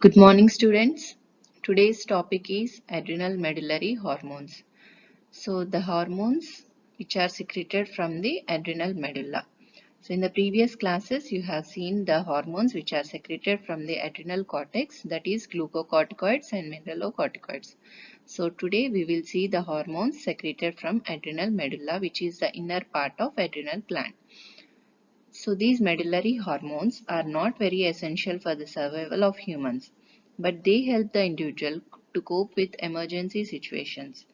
Good morning, students. Today's topic is adrenal medullary hormones. So, the hormones which are secreted from the adrenal medulla. So, in the previous classes, you have seen the hormones which are secreted from the adrenal cortex, that is glucocorticoids and mineralocorticoids. So, today we will see the hormones secreted from adrenal medulla, which is the inner part of adrenal gland. So these medullary hormones are not very essential for the survival of humans, but they help the individual to cope with emergency situations.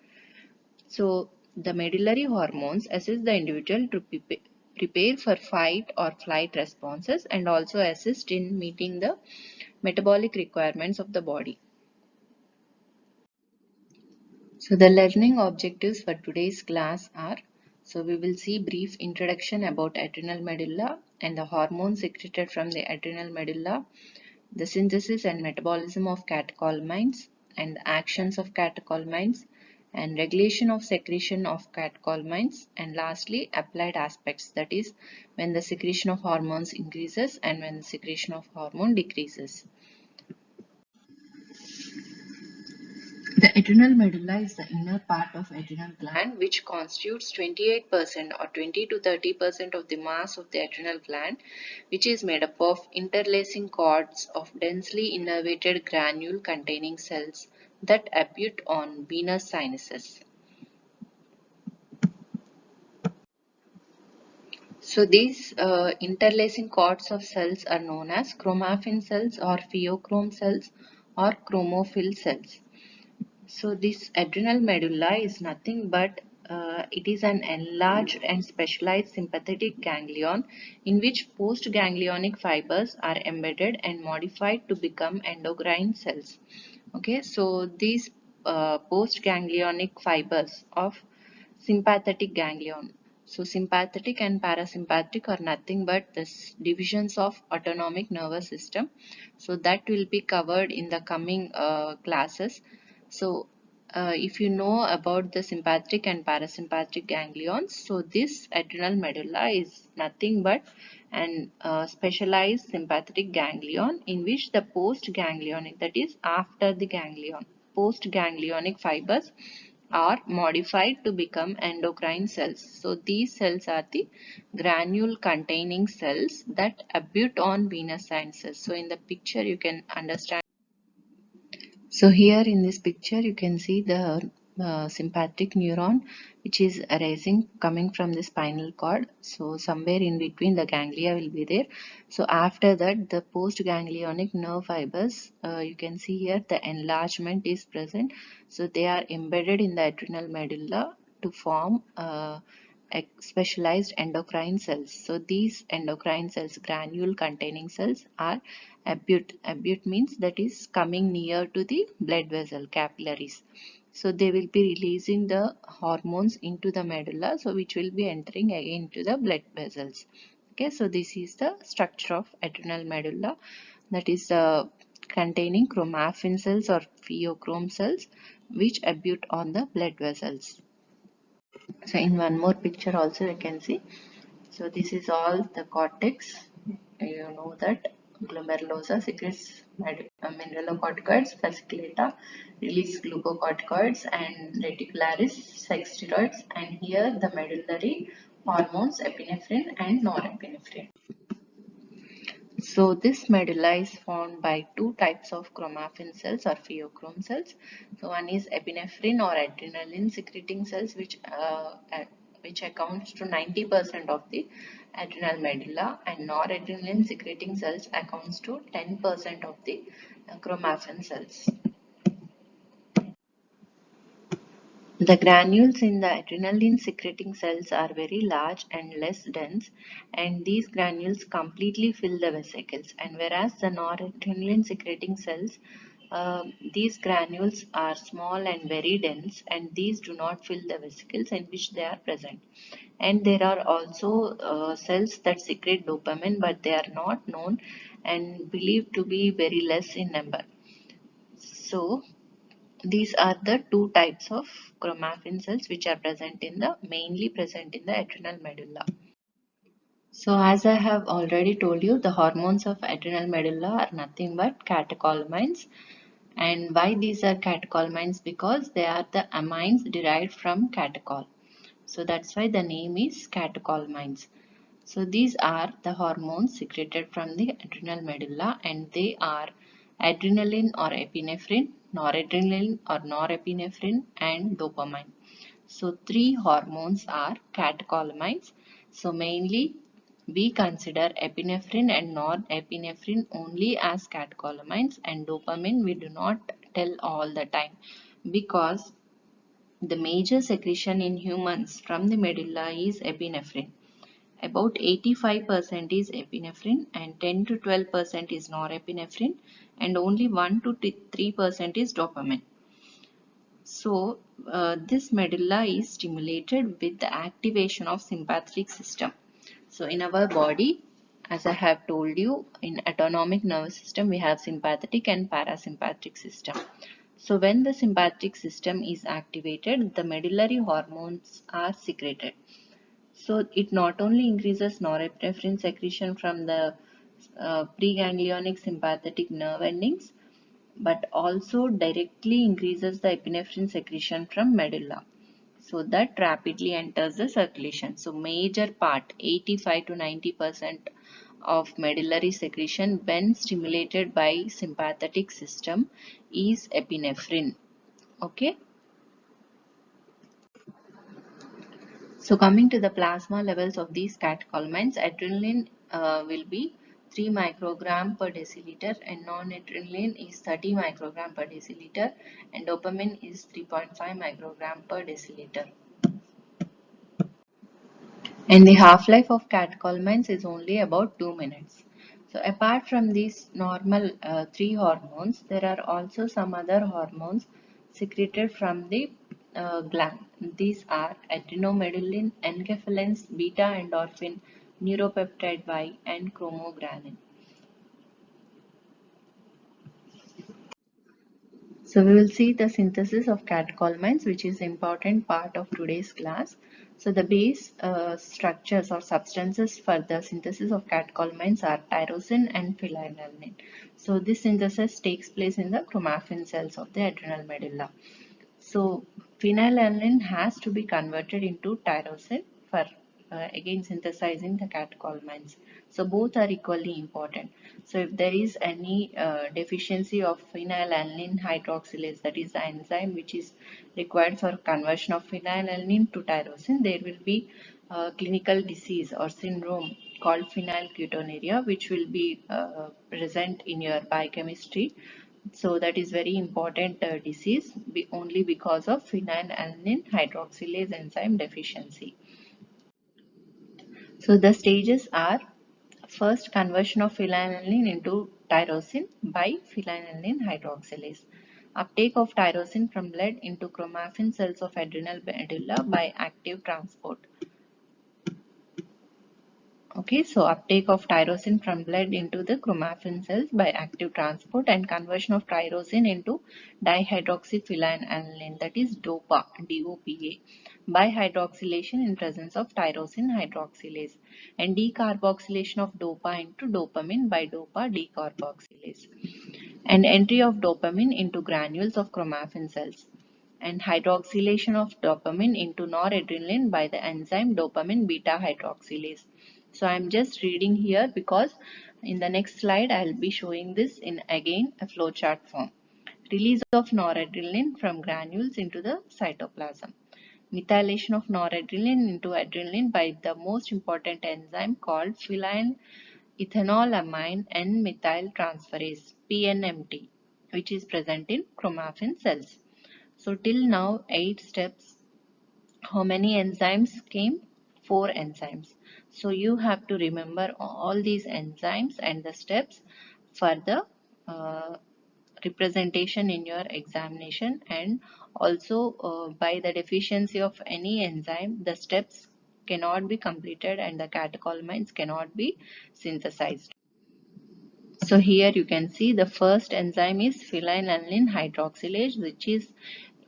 So the medullary hormones assist the individual to prepare for fight or flight responses and also assist in meeting the metabolic requirements of the body. So the learning objectives for today's class are, so we will see brief introduction about adrenal medulla and the hormones secreted from the adrenal medulla, the synthesis and metabolism of catecholamines and the actions of catecholamines and regulation of secretion of catecholamines, and lastly applied aspects, that is when the secretion of hormones increases and when the secretion of hormone decreases. The adrenal medulla is the inner part of adrenal gland which constitutes 28% or 20 to 30% of the mass of the adrenal gland, which is made up of interlacing cords of densely innervated granule containing cells that abut on venous sinuses. So these interlacing cords of cells are known as chromaffin cells or pheochrome cells or chromophil cells. So this adrenal medulla is nothing but it is an enlarged and specialized sympathetic ganglion in which postganglionic fibers are embedded and modified to become endocrine cells. Okay, so these postganglionic fibers of sympathetic ganglion. So sympathetic and parasympathetic are nothing but the divisions of autonomic nervous system. So that will be covered in the coming classes. So if you know about the sympathetic and parasympathetic ganglions, so this adrenal medulla is nothing but an specialized sympathetic ganglion in which the postganglionic, that is after the ganglion, postganglionic fibers are modified to become endocrine cells. So these cells are the granule containing cells that abut on venous sinuses. So in the picture you can understand. So here in this picture you can see the sympathetic neuron which is arising coming from the spinal cord. So somewhere in between the ganglia will be there. So after that the postganglionic nerve fibers, you can see here the enlargement is present. So they are embedded in the adrenal medulla to form specialized endocrine cells. So these endocrine cells, granule containing cells, are abut. Abut means that is coming near to the blood vessel capillaries. So they will be releasing the hormones into the medulla, so which will be entering again into the blood vessels. Okay, so this is the structure of adrenal medulla, that is containing chromaffin cells or pheochrome cells which abut on the blood vessels. So in one more picture also you can see. So this is all the cortex. You know that glomerulosa secretes mineralocorticoids, fasciculata release glucocorticoids, and reticularis sex steroids, and here the medullary hormones epinephrine and norepinephrine. So this medulla is formed by two types of chromaffin cells or pheochrome cells. So one is epinephrine or adrenaline secreting cells, which accounts to 90% of the adrenal medulla, and noradrenaline secreting cells accounts to 10% of the chromaffin cells. The granules in the adrenaline secreting cells are very large and less dense, and these granules completely fill the vesicles. And whereas the noradrenaline secreting cells, these granules are small and very dense, and these do not fill the vesicles in which they are present. And there are also cells that secrete dopamine, but they are not known and believed to be very less in number. So these are the two types of chromaffin cells which are present in the mainly present in the adrenal medulla. So as I have already told you, the hormones of adrenal medulla are nothing but catecholamines. And why these are catecholamines? Because they are the amines derived from catechol. So that's why the name is catecholamines. So these are the hormones secreted from the adrenal medulla, and they are adrenaline or epinephrine, noradrenaline or norepinephrine, and dopamine. So three hormones are catecholamines. So mainly we consider epinephrine and norepinephrine only as catecholamines, and dopamine we do not tell all the time, because the major secretion in humans from the medulla is epinephrine. About 85% is epinephrine and 10 to 12% is norepinephrine, and only 1 to 3% is dopamine. So this medulla is stimulated with the activation of sympathetic system. So in our body, as I have told you, in autonomic nervous system we have sympathetic and parasympathetic system. So when the sympathetic system is activated, the medullary hormones are secreted. So it not only increases norepinephrine secretion from the preganglionic sympathetic nerve endings, but also directly increases the epinephrine secretion from medulla. So that rapidly enters the circulation. So major part, 85 to 90% of medullary secretion when stimulated by sympathetic system is epinephrine. Okay. So coming to the plasma levels of these catecholamines, adrenaline will be 3 microgram per deciliter, and non-adrenaline is 30 microgram per deciliter, and dopamine is 3.5 microgram per deciliter. And the half-life of catecholamines is only about 2 minutes. So apart from these normal three hormones, there are also some other hormones secreted from the gland. These are adrenomedullin, enkephalins, beta endorphin, neuropeptide Y, and chromogranin. So we will see the synthesis of catecholamines, which is important part of today's class. So the base structures or substances for the synthesis of catecholamines are tyrosine and phenylalanine. So this synthesis takes place in the chromaffin cells of the adrenal medulla. So phenylalanine has to be converted into tyrosine for again synthesizing the catecholamines. So both are equally important. So if there is any deficiency of phenylalanine hydroxylase, that is the enzyme which is required for conversion of phenylalanine to tyrosine, there will be clinical disease or syndrome called phenylketonuria, which will be present in your biochemistry. So that is very important disease only because of phenylalanine hydroxylase enzyme deficiency. So the stages are: first, conversion of phenylalanine into tyrosine by phenylalanine hydroxylase. Uptake of tyrosine from blood into chromaffin cells of adrenal medulla by active transport. Okay, so uptake of tyrosine from blood into the chromaffin cells by active transport, and conversion of tyrosine into dihydroxyphenylalanine, that is DOPA, DOPA, by hydroxylation in presence of tyrosine hydroxylase, and decarboxylation of DOPA into dopamine by DOPA decarboxylase, and entry of dopamine into granules of chromaffin cells, and hydroxylation of dopamine into noradrenaline by the enzyme dopamine beta hydroxylase. So I am just reading here because in the next slide I will be showing this in again a flowchart form. Release of noradrenaline from granules into the cytoplasm. Methylation of noradrenaline into adrenaline by the most important enzyme called phenylethanolamine N-methyl transferase (PNMT), which is present in chromaffin cells. So till now 8 steps. How many enzymes came? 4 enzymes. So you have to remember all these enzymes and the steps for the uh, representation in your examination, and also by the deficiency of any enzyme the steps cannot be completed and the catecholamines cannot be synthesized. So here you can see the first enzyme is phenylalanine hydroxylase, which is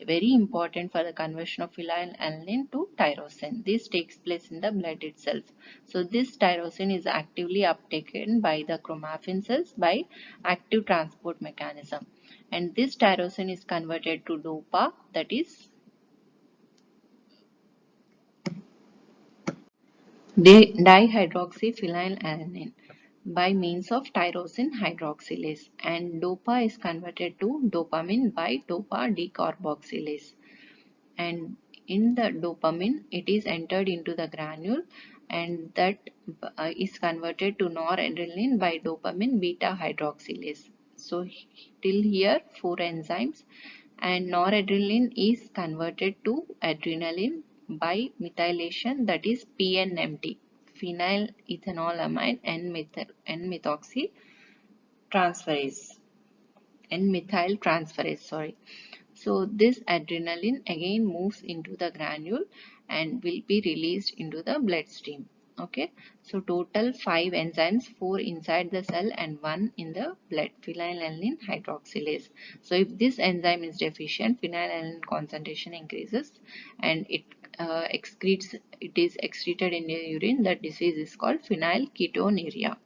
very important for the conversion of phenylalanine to tyrosine. This takes place in the blood itself. So this tyrosine is actively uptaken by the chromaffin cells by active transport mechanism. And this tyrosine is converted to DOPA, that is dihydroxyphenylalanine, by means of tyrosine hydroxylase, and DOPA is converted to dopamine by DOPA decarboxylase. And in the dopamine, it is entered into the granule, and that is converted to noradrenaline by dopamine beta hydroxylase. So till here 4 enzymes, and noradrenaline is converted to adrenaline by methylation, that is PNMT, phenylethanolamine N-methoxy transferase, N-methyl transferase, sorry. So this adrenaline again moves into the granule and will be released into the bloodstream. Okay, so total 5 enzymes, 4 inside the cell and 1 in the blood, phenylalanine hydroxylase. So if this enzyme is deficient, phenylalanine concentration increases and it is excreted in the urine. That disease is called phenylketonuria.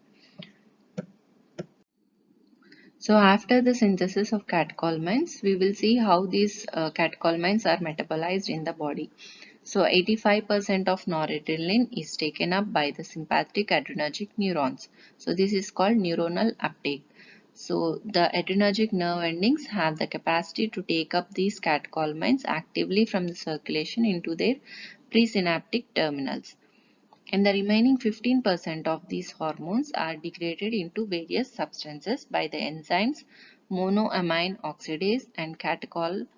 So after the synthesis of catecholamines, we will see how these catecholamines are metabolized in the body. So 85% of noradrenaline is taken up by the sympathetic adrenergic neurons. So this is called neuronal uptake. So the adrenergic nerve endings have the capacity to take up these catecholamines actively from the circulation into their presynaptic terminals. And the remaining 15% of these hormones are degraded into various substances by the enzymes monoamine oxidase and catechol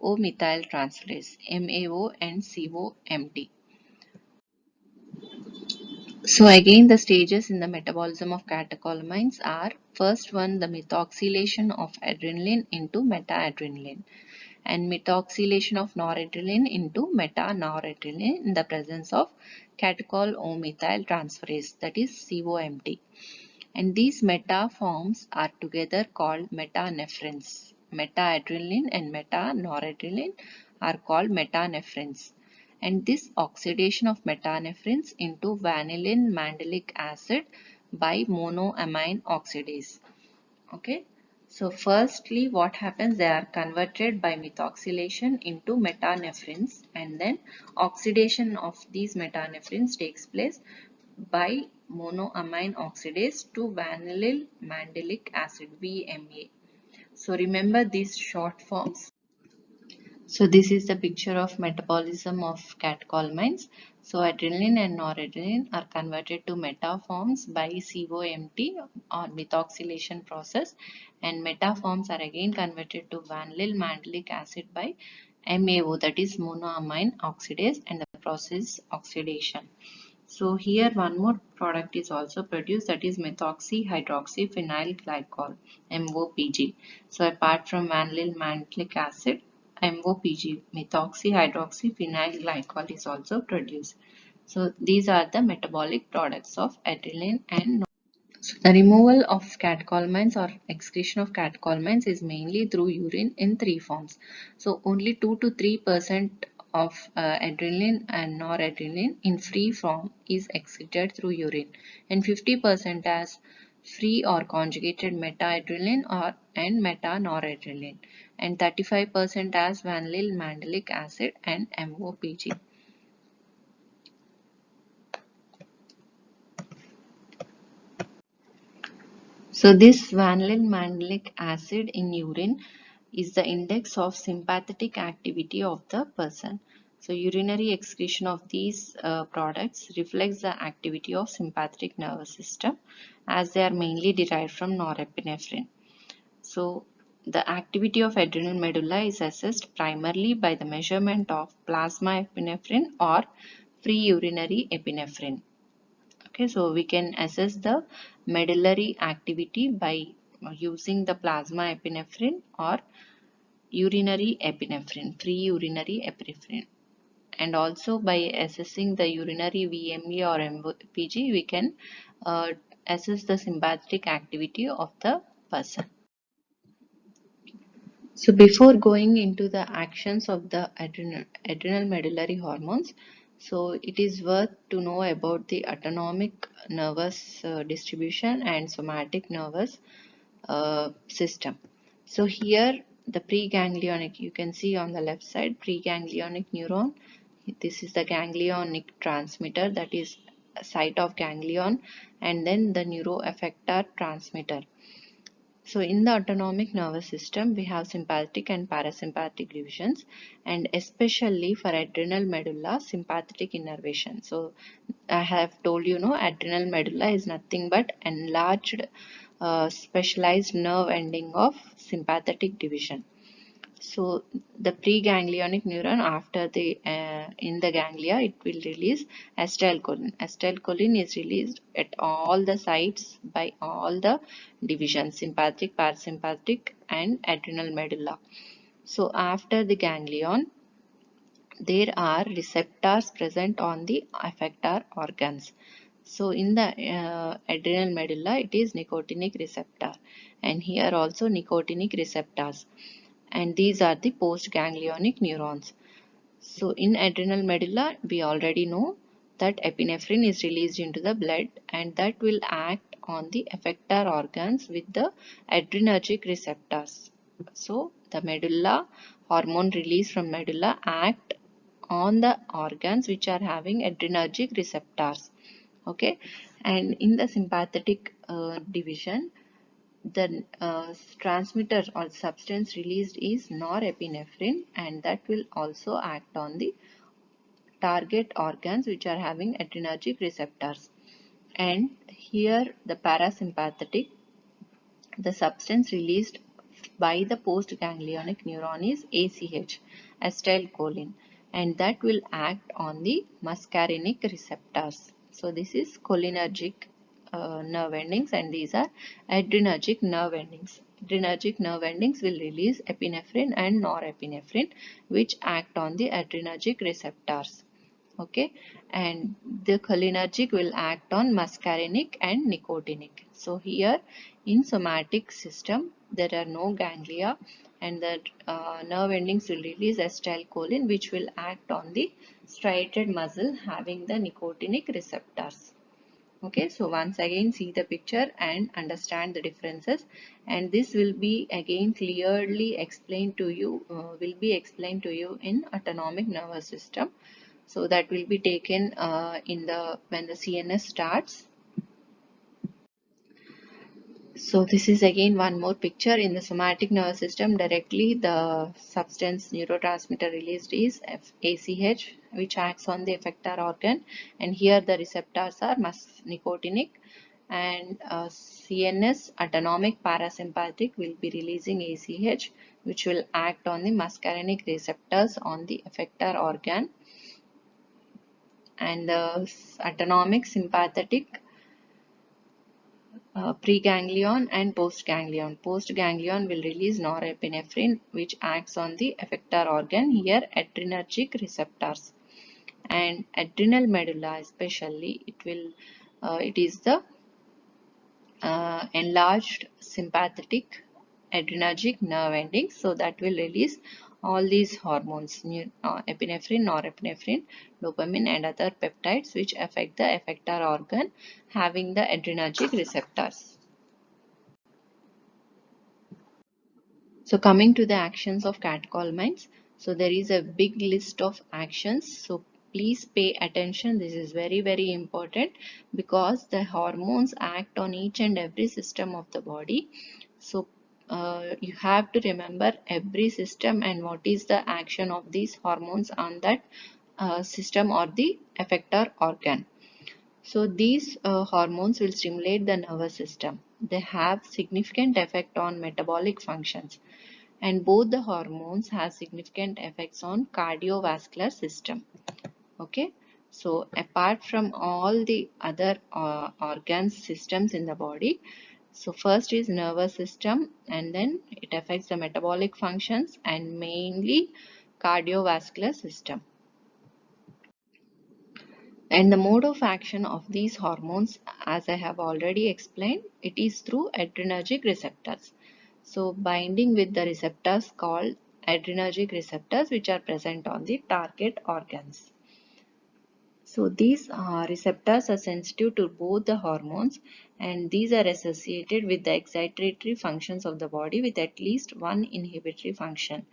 O-methyl transferase MAO and COMT. So again, the stages in the metabolism of catecholamines are: first one, the methoxylation of adrenaline into meta-adrenaline, and methoxylation of noradrenaline into meta-noradrenaline in the presence of catechol O-methyl transferase, that is COMT. And these meta forms are together called metanephrines. Meta-adrenaline and meta-noradrenaline are called metanephrines. And this oxidation of metanephrines into vanillin mandelic acid by monoamine oxidase. Okay. So firstly, what happens? They are converted by methoxylation into metanephrines, and then oxidation of these metanephrines takes place by monoamine oxidase to vanillyl mandelic acid VMA. So remember these short forms. So this is the picture of metabolism of catecholamines. So adrenaline and noradrenaline are converted to meta forms by COMT or methoxylation process, and meta forms are again converted to vanillyl mandelic acid by MAO, that is monoamine oxidase, and the process oxidation. So here one more product is also produced, that is methoxyhydroxyphenyl glycol MOPG. So apart from vanillyl mandelic acid, MOPG methoxyhydroxyphenyl glycol is also produced. So these are the metabolic products of adrenaline and so the removal of catecholamines or excretion of catecholamines is mainly through urine in 3 forms. So only 2 to 3% of adrenaline and noradrenaline in free form is excreted through urine, and 50% as free or conjugated meta-adrenaline and meta-noradrenaline, and 35% as vanillyl mandelic acid and MOPG. So this vanillyl mandelic acid in urine is the index of sympathetic activity of the person. So urinary excretion of these products reflects the activity of sympathetic nervous system, as they are mainly derived from norepinephrine. So the activity of adrenal medulla is assessed primarily by the measurement of plasma epinephrine or free urinary epinephrine. Okay, so we can assess the medullary activity by using the plasma epinephrine or urinary epinephrine, free urinary epinephrine. And also by assessing the urinary VME or MPG, we can assess the sympathetic activity of the person. So before going into the actions of the adrenal medullary hormones, so it is worth to know about the autonomic nervous distribution and somatic nervous system. So here the preganglionic, you can see on the left side, preganglionic neuron. This is the ganglionic transmitter, that is site of ganglion, and then the neuroeffector transmitter. So in the autonomic nervous system, we have sympathetic and parasympathetic divisions, and especially for adrenal medulla, sympathetic innervation. So I have told you, adrenal medulla is nothing but enlarged, specialized nerve ending of sympathetic division. So the preganglionic neuron, after the in the ganglia, it will release acetylcholine. Acetylcholine is released at all the sites by all the divisions, sympathetic, parasympathetic, and adrenal medulla. So after the ganglion, there are receptors present on the effector organs. So in the adrenal medulla, it is nicotinic receptor, and here also nicotinic receptors, and these are the postganglionic neurons. So in adrenal medulla, we already know that epinephrine is released into the blood, and that will act on the effector organs with the adrenergic receptors. So the medulla, hormone release from medulla, act on the organs which are having adrenergic receptors. Okay, and in the sympathetic division, the transmitter or substance released is norepinephrine, and that will also act on the target organs which are having adrenergic receptors. And here the parasympathetic, the substance released by the postganglionic neuron is ACH, acetylcholine, and that will act on the muscarinic receptors. So this is cholinergic nerve endings, and these are adrenergic nerve endings. Adrenergic nerve endings will release epinephrine and norepinephrine, which act on the adrenergic receptors. Okay, and the cholinergic will act on muscarinic and nicotinic. So here in somatic system, there are no ganglia, and the nerve endings will release acetylcholine, which will act on the striated muscle having the nicotinic receptors. Okay, so once again see the picture and understand the differences, and this will be again clearly explained to you, in autonomic nervous system. So that will be taken in the when the CNS starts. So this is again one more picture. In the somatic nervous system, directly the substance neurotransmitter released is ACH, which acts on the effector organ, and here the receptors are nicotinic, and CNS autonomic parasympathetic will be releasing ACH, which will act on the muscarinic receptors on the effector organ, and the autonomic sympathetic preganglion and postganglion. Postganglion will release norepinephrine, which acts on the effector organ, here adrenergic receptors. And adrenal medulla especially, it is the enlarged sympathetic adrenergic nerve endings, so that will release all these hormones, epinephrine, norepinephrine, dopamine, and other peptides which affect the effector organ having the adrenergic receptors. So coming to the actions of catecholamines, so there is a big list of actions, so please pay attention. This is very, very important, because the hormones act on each and every system of the body. So you have to remember every system and what is the action of these hormones on that system or the effector organ. So these hormones will stimulate the nervous system. They have significant effect on metabolic functions, and both the hormones have significant effects on cardiovascular system. Okay, so apart from all the other organs, systems in the body, so first is nervous system, and then it affects the metabolic functions and mainly cardiovascular system. And the mode of action of these hormones, as I have already explained, it is through adrenergic receptors. So binding with the receptors called adrenergic receptors which are present on the target organs. So these receptors are sensitive to both the hormones, and these are associated with the excitatory functions of the body with at least one inhibitory function,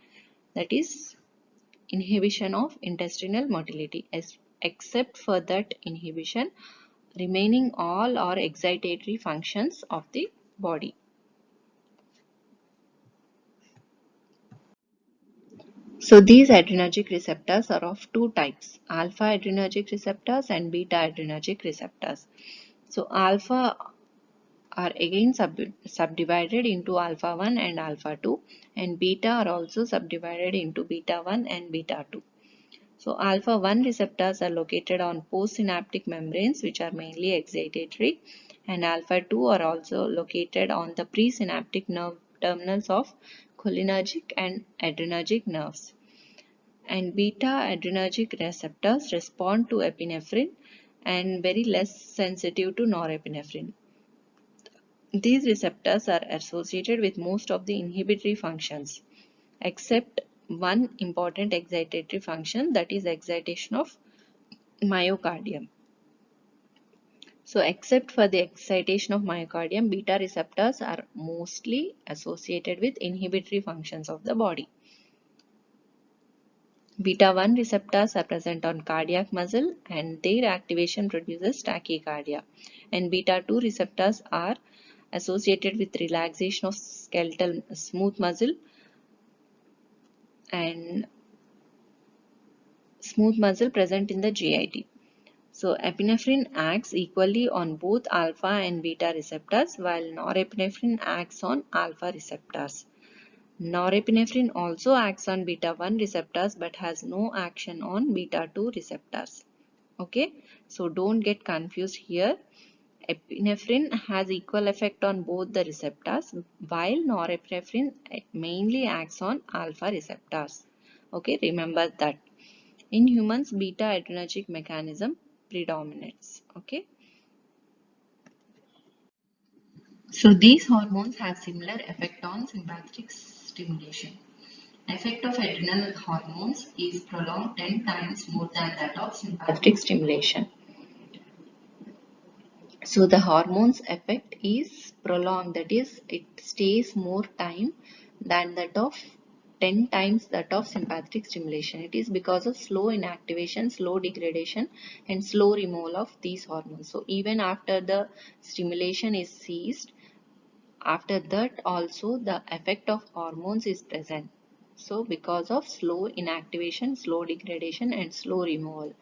that is inhibition of intestinal motility. Except for that inhibition, remaining all are excitatory functions of the body. So these adrenergic receptors are of two types, alpha adrenergic receptors and beta adrenergic receptors. So alpha are again subdivided into alpha 1 and alpha 2, and beta are also subdivided into beta 1 and beta 2. So alpha 1 receptors are located on postsynaptic membranes which are mainly excitatory, and alpha 2 are also located on the presynaptic nerve terminals of cholinergic and adrenergic nerves. And beta adrenergic receptors respond to epinephrine and very less sensitive to norepinephrine. These receptors are associated with most of the inhibitory functions, except one important excitatory function, that is excitation of myocardium. So except for the excitation of myocardium, beta receptors are mostly associated with inhibitory functions of the body. Beta 1 receptors are present on cardiac muscle and their activation produces tachycardia. And beta 2 receptors are associated with relaxation of skeletal smooth muscle and smooth muscle present in the GIT. So epinephrine acts equally on both alpha and beta receptors while norepinephrine acts on alpha receptors. Norepinephrine also acts on beta 1 receptors but has no action on beta 2 receptors. Okay, so don't get confused here. Epinephrine has equal effect on both the receptors while norepinephrine mainly acts on alpha receptors. Okay, remember that. In humans, beta adrenergic mechanism predominates. Okay. So these hormones have similar effect on sympathetic stimulation. Effect of adrenal hormones is prolonged 10 times more than that of sympathetic stimulation. So the hormone's effect is prolonged, that is, it stays more time than that of 10 times that of sympathetic stimulation. It is because of slow inactivation, slow degradation, and slow removal of these hormones. So even after the stimulation is ceased, after that also the effect of hormones is present. So because of slow inactivation, slow degradation, and slow removal.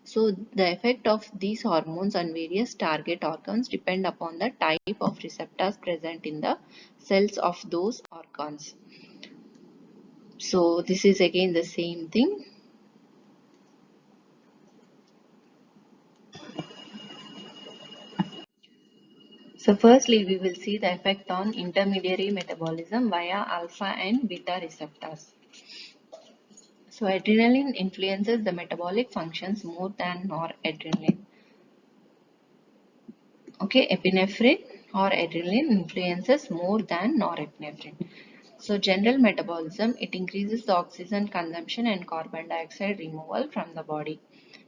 So the effect of these hormones on various target organs depend upon the type of receptors present in the cells of those organs. So this is again the same thing. So firstly, we will see the effect on intermediary metabolism via alpha and beta receptors. So adrenaline influences the metabolic functions more than noradrenaline. Okay, epinephrine or adrenaline influences more than norepinephrine. So general metabolism, it increases the oxygen consumption and carbon dioxide removal from the body,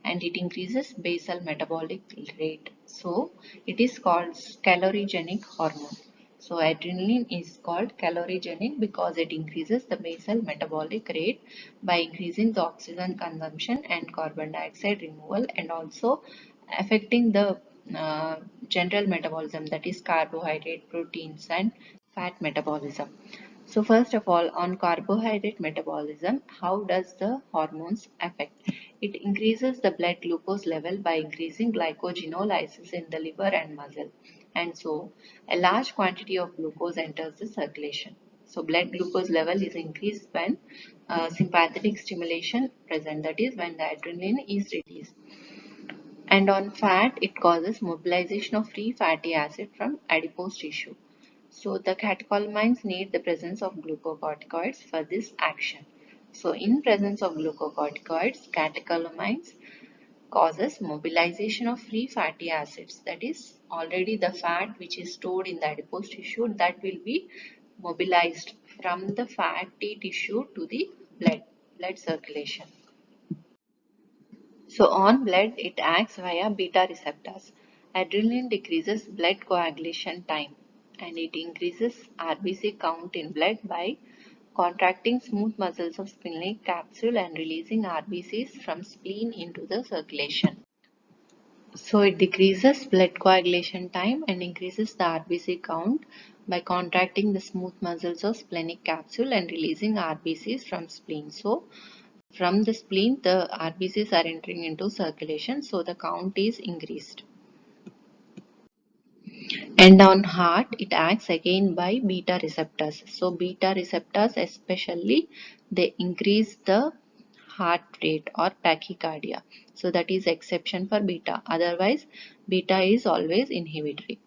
and it increases basal metabolic rate. So it is called calorigenic hormone. So adrenaline is called calorigenic because it increases the basal metabolic rate by increasing the oxygen consumption and carbon dioxide removal, and also affecting the uh, general metabolism, that is carbohydrate, proteins, and fat metabolism. So first of all, on carbohydrate metabolism, how does the hormones affect? It increases the blood glucose level by increasing glycogenolysis in the liver and muscle. And so a large quantity of glucose enters the circulation. So blood glucose level is increased when sympathetic stimulation present, that is when the adrenaline is released. And on fat, it causes mobilization of free fatty acid from adipose tissue. So the catecholamines need the presence of glucocorticoids for this action. So in presence of glucocorticoids, catecholamines causes mobilization of free fatty acids. That is already the fat which is stored in the adipose tissue that will be mobilized from the fatty tissue to the blood circulation. So on blood, it acts via beta receptors. Adrenaline decreases blood coagulation time and it increases RBC count in blood by contracting smooth muscles of splenic capsule and releasing RBCs from spleen into the circulation. So it decreases blood coagulation time and increases the RBC count by contracting the smooth muscles of splenic capsule and releasing RBCs from spleen. So from the spleen, the RBCs are entering into circulation, so the count is increased. And on heart, it acts again by beta receptors. So beta receptors especially, they increase the heart rate or tachycardia. So that is exception for beta. Otherwise, beta is always inhibitory.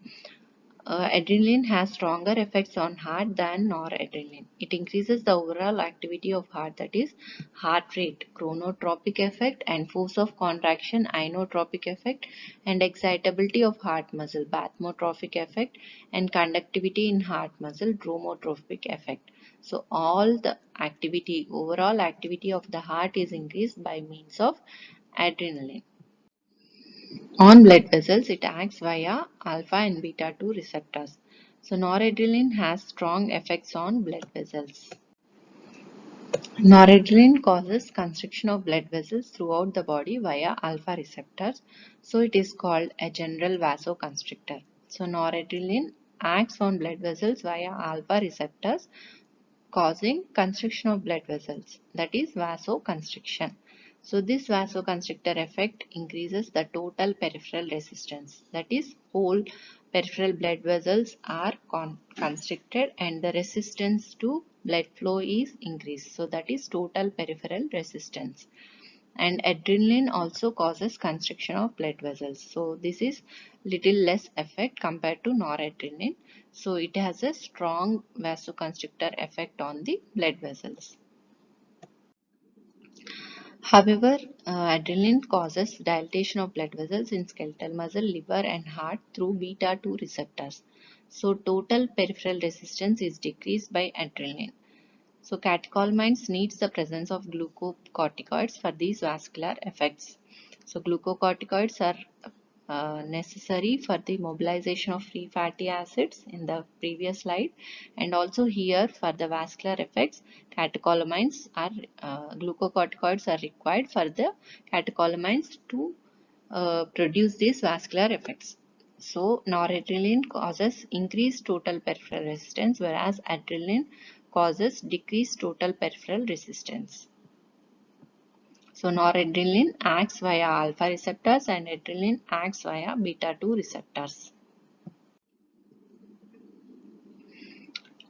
Adrenaline has stronger effects on heart than noradrenaline. It increases the overall activity of heart, that is heart rate, chronotropic effect, and force of contraction, inotropic effect, and excitability of heart muscle, bathmotropic effect, and conductivity in heart muscle, dromotropic effect. So all the activity, overall activity of the heart is increased by means of adrenaline. On blood vessels, it acts via alpha and beta 2 receptors. So, noradrenaline has strong effects on blood vessels. Noradrenaline causes constriction of blood vessels throughout the body via alpha receptors. So, it is called a general vasoconstrictor. So, noradrenaline acts on blood vessels via alpha receptors causing constriction of blood vessels, that is vasoconstriction. So this vasoconstrictor effect increases the total peripheral resistance, that is whole peripheral blood vessels are constricted and the resistance to blood flow is increased. So that is total peripheral resistance. And adrenaline also causes constriction of blood vessels, so this is little less effect compared to noradrenaline, so it has a strong vasoconstrictor effect on the blood vessels. However, adrenaline causes dilatation of blood vessels in skeletal muscle, liver and heart through beta 2 receptors, so total peripheral resistance is decreased by adrenaline. So catecholamines needs the presence of glucocorticoids for these vascular effects. So glucocorticoids are necessary for the mobilization of free fatty acids in the previous slide, and also here for the vascular effects catecholamines are glucocorticoids are required for the catecholamines to produce these vascular effects. So noradrenaline causes increased total peripheral resistance, whereas adrenaline causes decreased total peripheral resistance. So noradrenaline acts via alpha receptors and adrenaline acts via beta 2 receptors.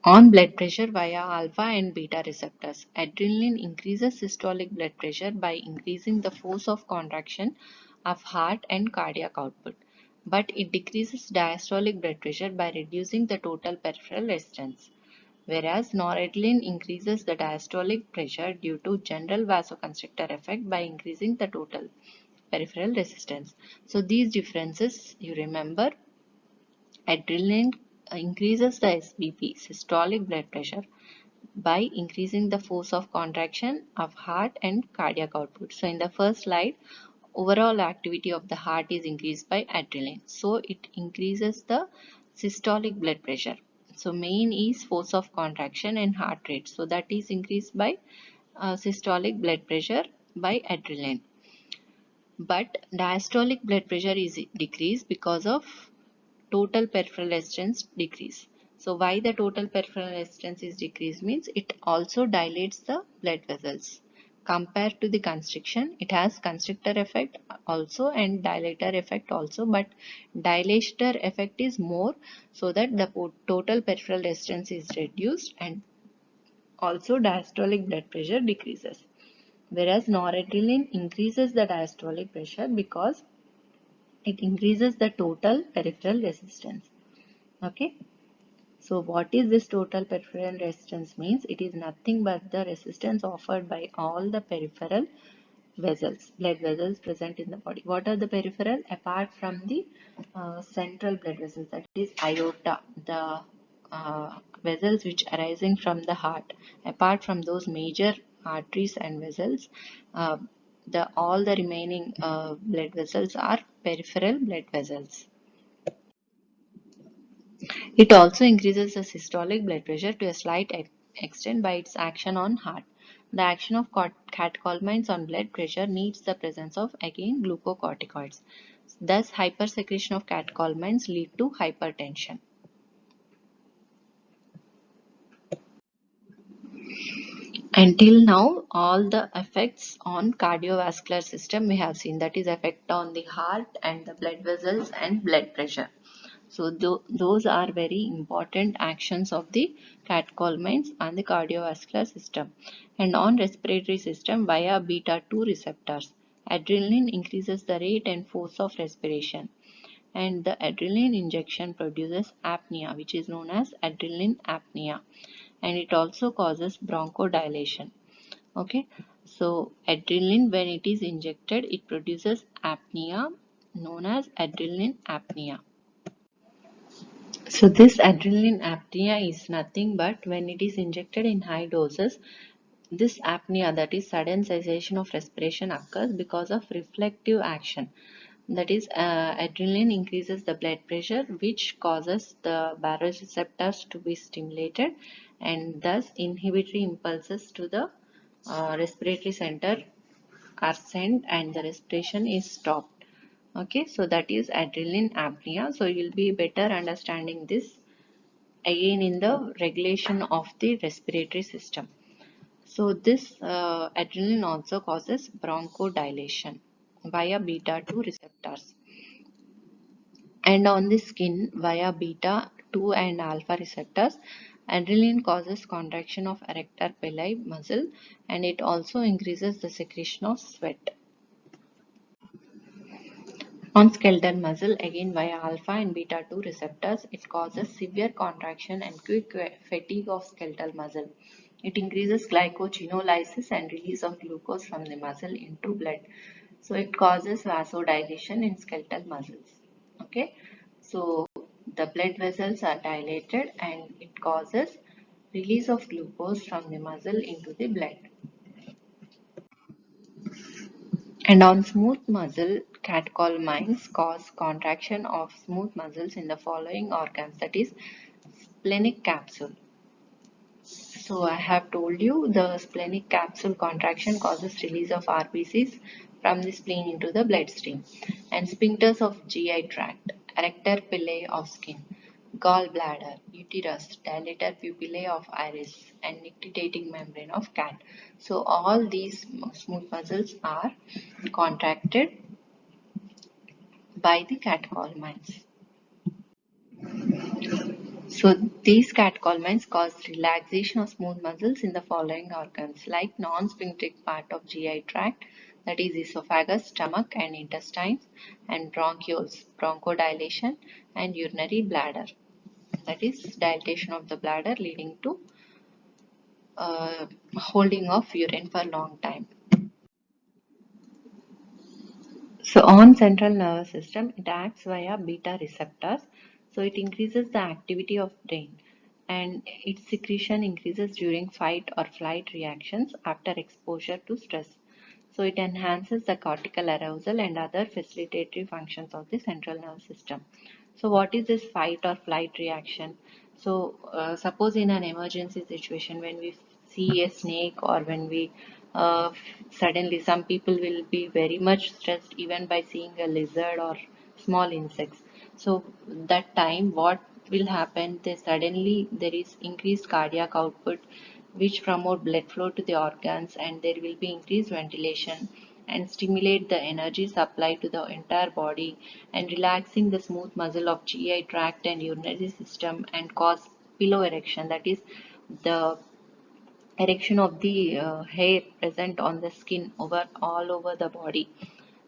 On blood pressure via alpha and beta receptors, adrenaline increases systolic blood pressure by increasing the force of contraction of heart and cardiac output, but it decreases diastolic blood pressure by reducing the total peripheral resistance, whereas noradrenaline increases the diastolic pressure due to general vasoconstrictor effect by increasing the total peripheral resistance. So these differences you remember. Adrenaline increases the SBP, systolic blood pressure, by increasing the force of contraction of heart and cardiac output. So in the first slide, overall activity of the heart is increased by adrenaline. So it increases the systolic blood pressure. So main is force of contraction and heart rate. So that is increased by systolic blood pressure by adrenaline. But diastolic blood pressure is decreased because of total peripheral resistance decrease. So why the total peripheral resistance is decreased means it also dilates the blood vessels. Compared to the constriction, it has constrictor effect also and dilator effect also, but dilator effect is more, so that the total peripheral resistance is reduced and also diastolic blood pressure decreases. Whereas noradrenaline increases the diastolic pressure because it increases the total peripheral resistance. Okay. So what is this total peripheral resistance means? It is nothing but the resistance offered by all the peripheral vessels, blood vessels present in the body. What are the peripheral? Apart from the central blood vessels, that is aorta, the vessels which arising from the heart. Apart from those major arteries and vessels, uh, the all the remaining blood vessels are peripheral blood vessels. It also increases the systolic blood pressure to a slight extent by its action on heart. The action of catecholamines on blood pressure needs the presence of again glucocorticoids. Thus, hypersecretion of catecholamines lead to hypertension. Until now, all the effects on cardiovascular system we have seen, that is effect on the heart and the blood vessels and blood pressure. So those are very important actions of the catecholamines on the cardiovascular system. And on respiratory system via beta 2 receptors, adrenaline increases the rate and force of respiration. And the adrenaline injection produces apnea, which is known as adrenaline apnea. And it also causes bronchodilation. Okay, so adrenaline, when it is injected, it produces apnea known as adrenaline apnea. So this adrenaline apnea is nothing but when it is injected in high doses, this apnea, that is sudden cessation of respiration, occurs because of reflective action. That is, adrenaline increases the blood pressure, which causes the baroreceptors to be stimulated, and thus inhibitory impulses to the respiratory center are sent and the respiration is stopped. Okay, so that is adrenaline apnea. So you'll be better understanding this again in the regulation of the respiratory system. So this adrenaline also causes bronchodilation via beta 2 receptors, and on the skin via beta 2 and alpha receptors. Adrenaline causes contraction of erector pili muscle, and it also increases the secretion of sweat. On skeletal muscle, again via alpha and beta 2 receptors, it causes severe contraction and quick fatigue of skeletal muscle. It increases glycogenolysis and release of glucose from the muscle into blood. So it causes vasodilation in skeletal muscles. Okay, so the blood vessels are dilated and it causes release of glucose from the muscle into the blood. And on smooth muscle, catecholamines cause contraction of smooth muscles in the following organs, that is splenic capsule. So I have told you the splenic capsule contraction causes release of RBCs from the spleen into the bloodstream. And sphincters of GI tract, erector pillae of skin, gallbladder, uterus, dilator pupillae of iris, and nictitating membrane of cat. So all these smooth muscles are contracted by the catecholamines. So these catecholamines cause relaxation of smooth muscles in the following organs, like non-sphincteric part of GI tract, that is esophagus, stomach and intestines, and bronchioles, bronchodilation, and urinary bladder, that is dilatation of the bladder leading to holding of urine for a long time. So on central nervous system, it acts via beta receptors. So it increases the activity of brain, and its secretion increases during fight or flight reactions after exposure to stress. So it enhances the cortical arousal and other facilitatory functions of the central nervous system. So what is this fight or flight reaction? So suppose in an emergency situation, when we see a snake, or when we uh, suddenly, some people will be very much stressed even by seeing a lizard or small insects. So that time what will happen, they suddenly there is increased cardiac output which promote blood flow to the organs, and there will be increased ventilation and stimulate the energy supply to the entire body, and relaxing the smooth muscle of GI tract and urinary system, and cause pillow erection, that is the erection of the hair present on the skin over all over the body.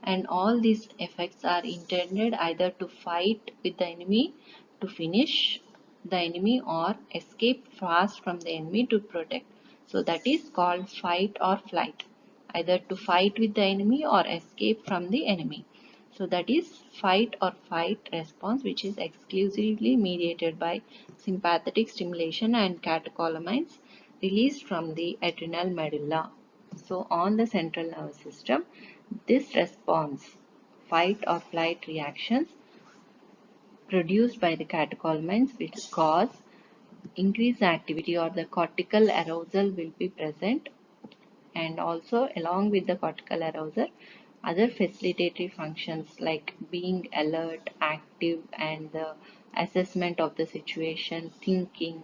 And all these effects are intended either to fight with the enemy to finish the enemy, or escape fast from the enemy to protect. So that is called fight or flight, either to fight with the enemy or escape from the enemy. So that is fight or flight response, which is exclusively mediated by sympathetic stimulation and catecholamines released from the adrenal medulla. So on the central nervous system, this response, fight or flight reactions produced by the catecholamines will cause increased activity, or the cortical arousal will be present, and also along with the cortical arousal, other facilitatory functions like being alert, active, and the assessment of the situation, thinking,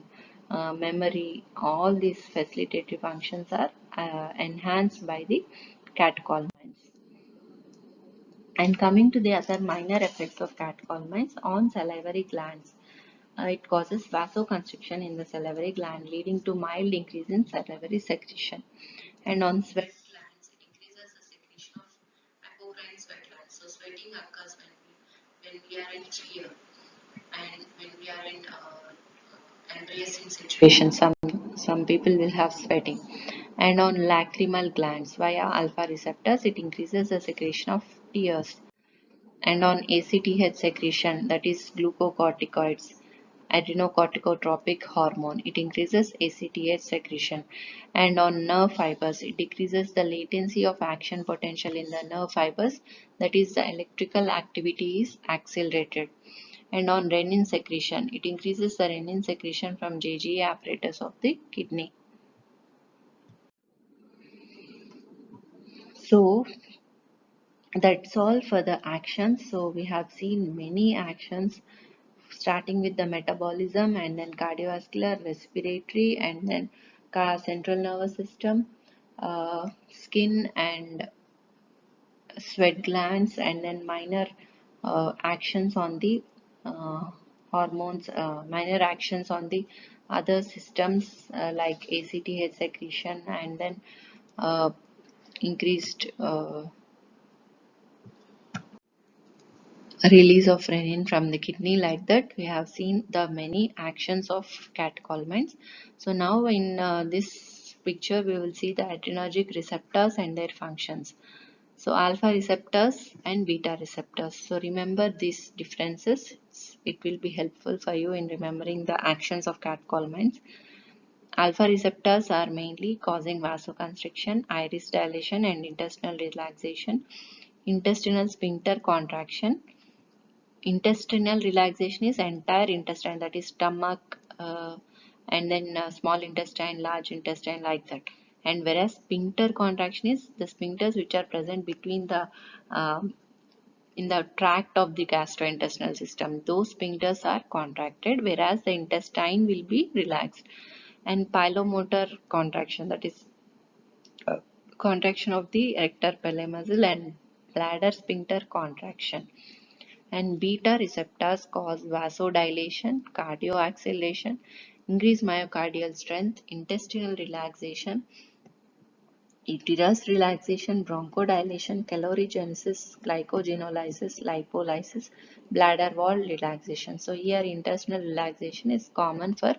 memory, all these facilitatory functions are enhanced by the catecholamines. And coming to the other minor effects of catecholamines on salivary glands, it causes vasoconstriction in the salivary gland, leading to mild increase in salivary secretion. And on sweat glands, it increases the secretion of apocrine sweat glands. So sweating occurs when we are in fear and when we are in embracing situation. Some people will have sweating. And on lacrimal glands, via alpha receptors, it increases the secretion of tears. And on ACTH secretion, that is glucocorticoids, adrenocorticotropic hormone, it increases ACTH secretion. And on nerve fibers, it decreases the latency of action potential in the nerve fibers, that is the electrical activity is accelerated. And on renin secretion, it increases the renin secretion from JGA apparatus of the kidney. So that's all for the actions. So we have seen many actions, starting with the metabolism and then cardiovascular, respiratory, and then central nervous system, skin and sweat glands, and then minor actions on the uh, hormones, minor actions on the other systems like ACTH secretion, and then uh, increased release of renin from the kidney. Like that, we have seen the many actions of catecholamines. So now in this picture we will see the adrenergic receptors and their functions. So alpha receptors and beta receptors. So remember these differences. It will be helpful for you in remembering the actions of catecholamines. Alpha receptors are mainly causing vasoconstriction, iris dilation, and intestinal relaxation, intestinal sphincter contraction. Intestinal relaxation is entire intestine, that is stomach, and then small intestine, large intestine, like that. And whereas sphincter contraction is the sphincters which are present between the in the tract of the gastrointestinal system, those sphincters are contracted, whereas the intestine will be relaxed. And pilomotor contraction, that is contraction of the rector pili muscle, and bladder sphincter contraction. And beta receptors cause vasodilation, cardioacceleration, increased myocardial strength, intestinal relaxation, uterus relaxation, bronchodilation, calorigenesis, glycogenolysis, lipolysis, bladder wall relaxation. So here intestinal relaxation is common for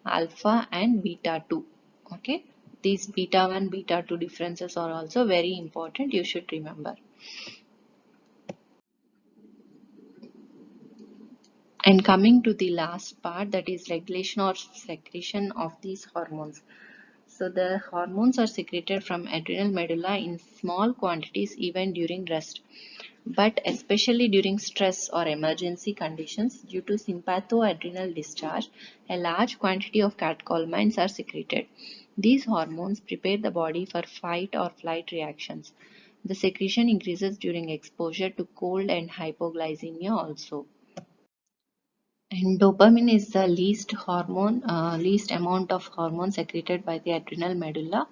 alpha and beta 2. Okay, these beta 1, beta 2 differences are also very important. You should remember. And coming to the last part, that is regulation or secretion of these hormones. So the hormones are secreted from adrenal medulla in small quantities even during rest, but especially during stress or emergency conditions due to sympathoadrenal discharge, a large quantity of catecholamines are secreted. These hormones prepare the body for fight or flight reactions. The secretion increases during exposure to cold and hypoglycemia also. And dopamine is the least amount of hormone secreted by the adrenal medulla,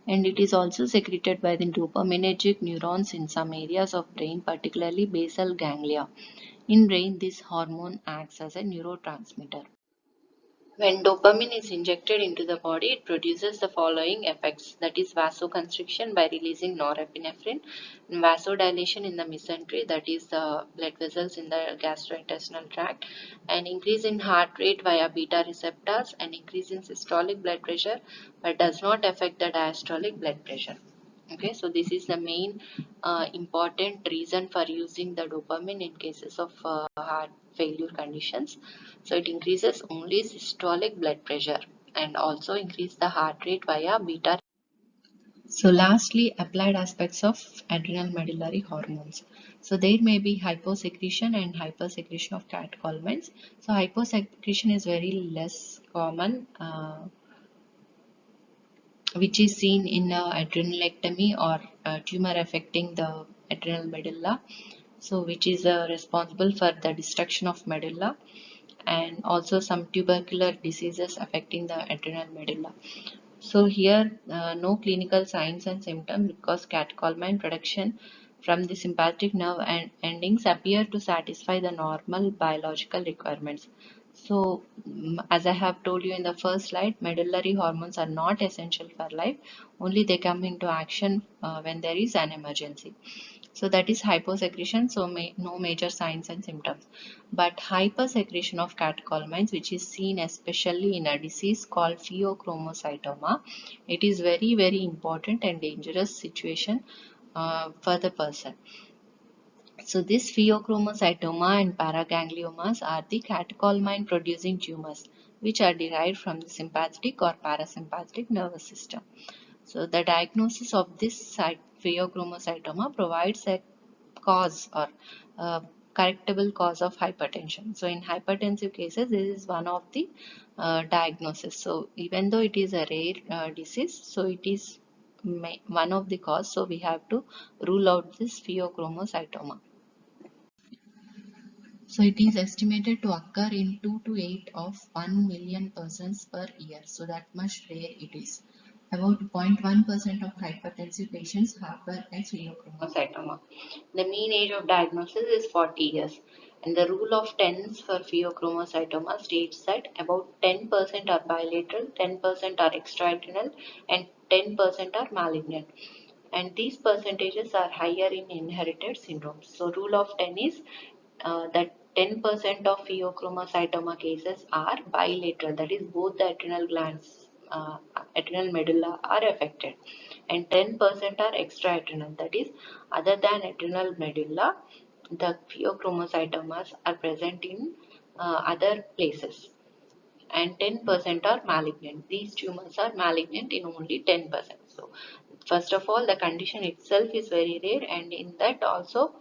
and it is also secreted by the dopaminergic neurons in some areas of brain, particularly basal ganglia. In brain, this hormone acts as a neurotransmitter. When dopamine is injected into the body, it produces the following effects, that is vasoconstriction by releasing norepinephrine, vasodilation in the mesentery, that is the blood vessels in the gastrointestinal tract, an increase in heart rate via beta receptors, an increase in systolic blood pressure, but does not affect the diastolic blood pressure. Okay, so this is the main important reason for using the dopamine in cases of heart failure conditions. So it increases only systolic blood pressure and also increase the heart rate via beta. So lastly, applied aspects of adrenal medullary hormones. So there may be hyposecretion and hypersecretion of catecholamines. So hyposecretion is very less common, which is seen in adrenalectomy or tumor affecting the adrenal medulla. So which is responsible for the destruction of medulla, and also some tubercular diseases affecting the adrenal medulla. So here, no clinical signs and symptoms because catecholamine production from the sympathetic nerve and endings appear to satisfy the normal biological requirements. So, as I have told you in the first slide, medullary hormones are not essential for life. Only they come into action when there is an emergency. So that is hyposecretion, so no major signs and symptoms. But hypersecretion of catecholamines, which is seen especially in a disease called pheochromocytoma, it is very important and dangerous situation for the person. So this pheochromocytoma and paragangliomas are the catecholamine producing tumors which are derived from the sympathetic or parasympathetic nervous system. So the diagnosis of this pheochromocytoma provides a cause or correctable cause of hypertension. So in hypertensive cases, this is one of the diagnosis. So even though it is a rare disease, so it is one of the cause. So we have to rule out this pheochromocytoma. So it is estimated to occur in 2 to 8 of 1 million persons per year. So that much rare it is. About 0.1% of hypertensive patients harbor a pheochromocytoma. The mean age of diagnosis is 40 years. And the rule of tens for pheochromocytoma states that about 10% are bilateral, 10% are extraadrenal, and 10% are malignant. And these percentages are higher in inherited syndromes. So rule of 10 is that 10% of pheochromocytoma cases are bilateral, that is both the adrenal glands, adrenal medulla are affected, and 10% are extraadrenal, that is other than adrenal medulla, the pheochromocytomas are present in other places, and 10% are malignant. These tumors are malignant in only 10%. So, first of all, the condition itself is very rare, and in that also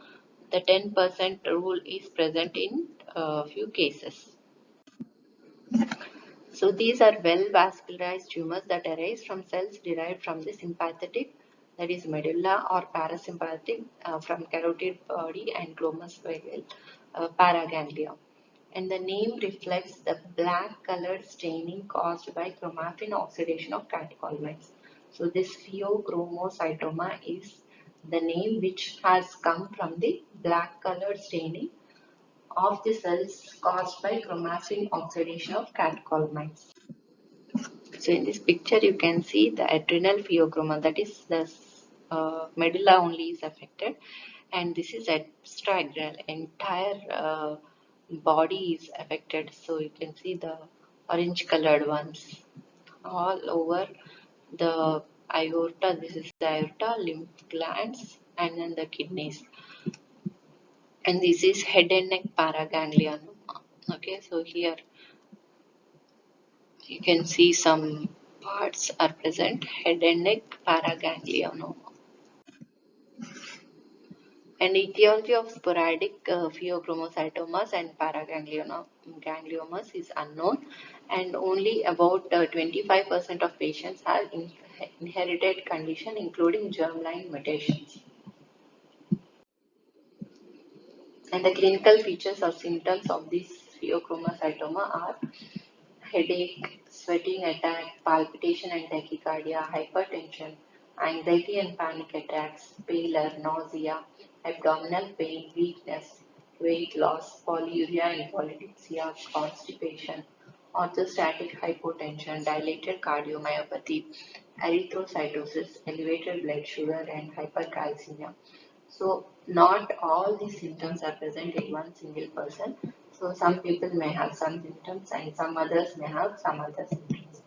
the 10% rule is present in a few cases. So these are well vascularized tumors that arise from cells derived from the sympathetic, that is medulla, or parasympathetic from carotid body and glomerulus paraganglia. And the name reflects the black colored staining caused by chromatin oxidation of catecholamines. So this pheochromocytoma is the name which has come from the black colored staining of the cells caused by chromatin oxidation of catecholamines. So in this picture you can see the adrenal pheochroma, that is the medulla only is affected, and this is extraadrenal, entire body is affected. So you can see the orange colored ones all over the aorta. This is the aorta, lymph glands, and then the kidneys. And this is head and neck paraganglionoma. Okay, so here you can see some parts are present, head and neck paraganglionoma. And etiology of sporadic pheochromocytomas and paragangliomas is unknown, and only about 25% of patients have inherited condition including germline mutations. And the clinical features or symptoms of this pheochromocytoma are headache, sweating attack, palpitation and tachycardia, hypertension, anxiety and panic attacks, pallor, nausea, abdominal pain, weakness, weight loss, polyuria and polydipsia, constipation, orthostatic hypotension, dilated cardiomyopathy, erythrocytosis, elevated blood sugar and hypercalcemia. So not all these symptoms are present in one single person. So some people may have some symptoms and some others may have some other symptoms.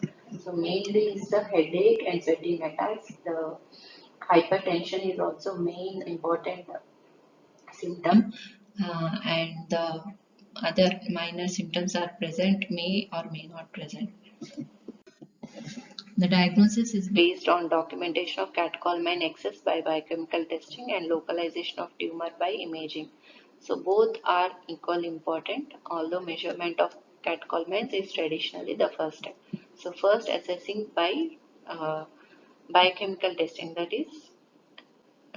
So mainly is the headache and sweating attacks, the Hypertension is also main important symptom, and the other minor symptoms are present, may or may not present. The diagnosis is based on documentation of catecholamine excess by biochemical testing and localization of tumor by imaging. So both are equally important, although measurement of catecholamines is traditionally the first step. So first assessing by biochemical testing, that is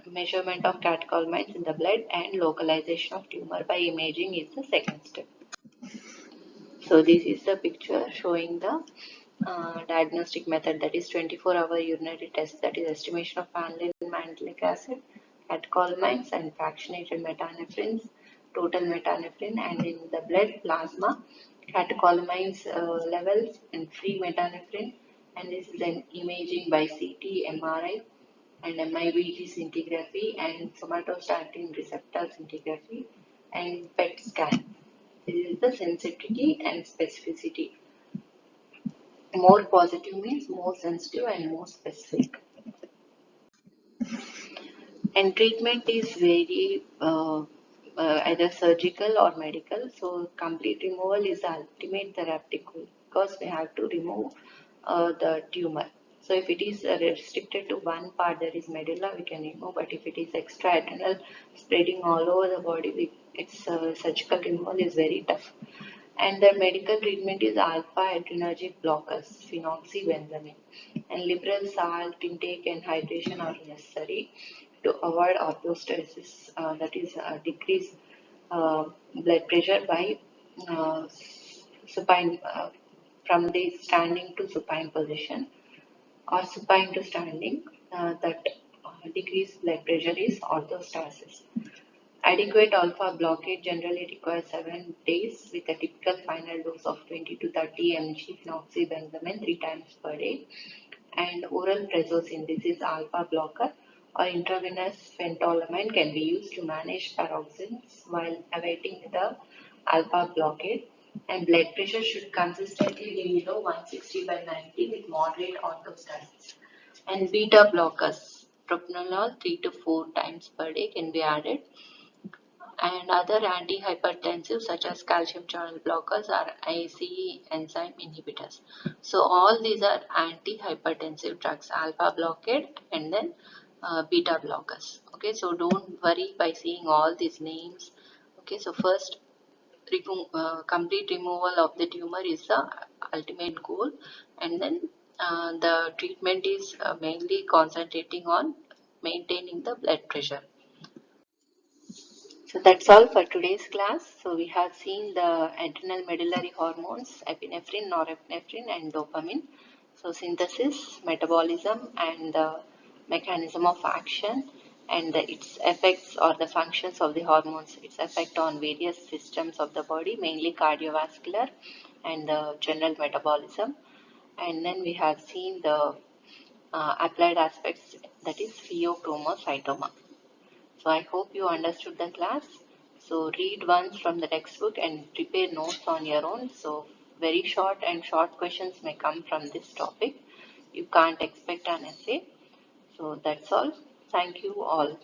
measurement of catecholamines in the blood, and localization of tumor by imaging is the second step. So this is the picture showing the diagnostic method, that is 24-hour urinary test, that is estimation of vanillin mantelic acid, catecholamines and fractionated metanephrines, total metanephrine, and in the blood plasma catecholamines levels and free metanephrine, and this is then imaging by CT, MRI and MIBG scintigraphy and somatostatin receptor scintigraphy and PET scan. This is the sensitivity and specificity. More positive means more sensitive and more specific. And treatment is very either surgical or medical. So complete removal is the ultimate therapeutic goal because we have to remove the tumor. So if it is restricted to one part, there is medulla, we can remove. But if it is extra-adrenal spreading all over the body, its surgical removal is very tough. And the medical treatment is alpha adrenergic blockers, phenoxybenzamine, and liberal salt intake and hydration are necessary to avoid orthostasis, that is decrease blood pressure by uh, supine from the standing to supine position or supine to standing, that decreased blood pressure is orthostasis. Adequate alpha blockade generally requires 7 days with a typical final dose of 20 to 30 mg phenoxybenzamine 3 times per day, and oral prazosin, this is alpha blocker, or intravenous phentolamine can be used to manage paroxysms while awaiting the alpha blockade, and blood pressure should consistently be below 160 by 90 with moderate orthostasis. And beta blockers, propranolol 3 to 4 times per day can be added, and other antihypertensives such as calcium channel blockers or ACE enzyme inhibitors. So all these are antihypertensive drugs, alpha blockade and then beta blockers. Okay, so don't worry by seeing all these names. Okay, so first complete removal of the tumor is the ultimate goal, and then the treatment is mainly concentrating on maintaining the blood pressure. So that's all for today's class. So we have seen the adrenal medullary hormones, epinephrine, norepinephrine, and dopamine. So synthesis, metabolism, and the mechanism of action, and its effects or the functions of the hormones, its effect on various systems of the body, mainly cardiovascular and the general metabolism. And then we have seen the applied aspects, that is pheochromocytoma. So I hope you understood the class. So read once from the textbook and prepare notes on your own. So very short and short questions may come from this topic. You can't expect an essay. So that's all. Thank you all.